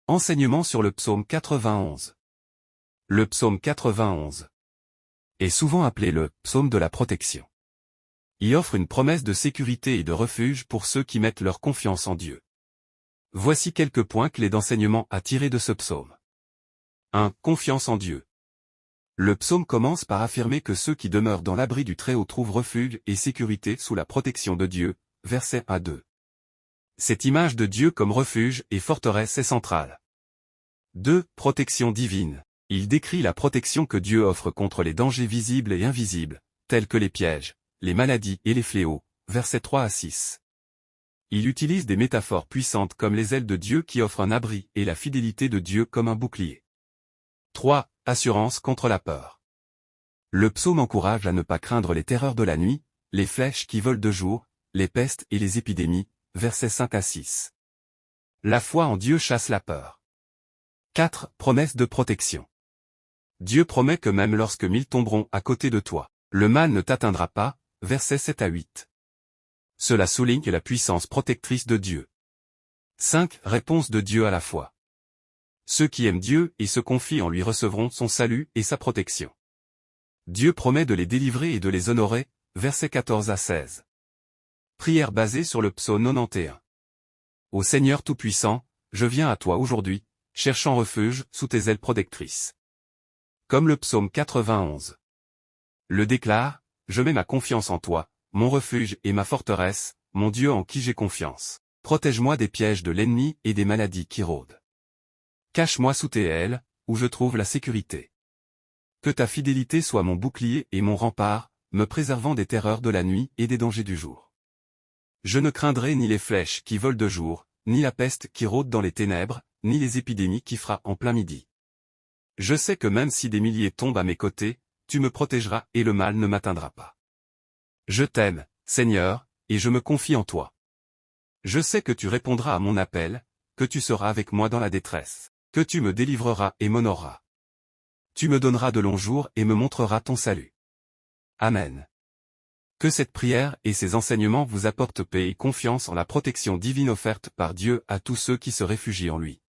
Enseignement sur le psaume 91. Le psaume 91 est souvent appelé le psaume de la protection. Il offre une promesse de sécurité et de refuge pour ceux qui mettent leur confiance en Dieu. Voici quelques points clés d'enseignement à tirer de ce psaume. 1. Confiance en Dieu. Le psaume commence par affirmer que ceux qui demeurent dans l'abri du Très-Haut trouvent refuge et sécurité sous la protection de Dieu, versets 1 à 2. Cette image de Dieu comme refuge et forteresse est centrale. 2. Protection divine. Il décrit la protection que Dieu offre contre les dangers visibles et invisibles, tels que les pièges, les maladies et les fléaux, versets 3 à 6. Il utilise des métaphores puissantes comme les ailes de Dieu qui offrent un abri et la fidélité de Dieu comme un bouclier. 3. Assurance contre la peur. Le psaume encourage à ne pas craindre les terreurs de la nuit, les flèches qui volent de jour, les pestes et les épidémies, versets 5 à 6. La foi en Dieu chasse la peur. 4. Promesse de protection. Dieu promet que même lorsque 1000 tomberont à côté de toi, le mal ne t'atteindra pas, versets 7 à 8. Cela souligne la puissance protectrice de Dieu. 5. Réponse de Dieu à la foi. Ceux qui aiment Dieu et se confient en lui recevront son salut et sa protection. Dieu promet de les délivrer et de les honorer, versets 14 à 16. Prière basée sur le psaume 91. Ô Seigneur Tout-Puissant, je viens à toi aujourd'hui, cherchant refuge sous tes ailes protectrices. Comme le psaume 91 le déclare, je mets ma confiance en toi, mon refuge et ma forteresse, mon Dieu en qui j'ai confiance. Protège-moi des pièges de l'ennemi et des maladies qui rôdent. Cache-moi sous tes ailes, où je trouve la sécurité. Que ta fidélité soit mon bouclier et mon rempart, me préservant des terreurs de la nuit et des dangers du jour. Je ne craindrai ni les flèches qui volent de jour, ni la peste qui rôde dans les ténèbres, ni les épidémies qui frappent en plein midi. Je sais que même si des milliers tombent à mes côtés, tu me protégeras et le mal ne m'atteindra pas. Je t'aime, Seigneur, et je me confie en toi. Je sais que tu répondras à mon appel, que tu seras avec moi dans la détresse, que tu me délivreras et m'honoreras. Tu me donneras de longs jours et me montreras ton salut. Amen. Que cette prière et ces enseignements vous apportent paix et confiance en la protection divine offerte par Dieu à tous ceux qui se réfugient en lui.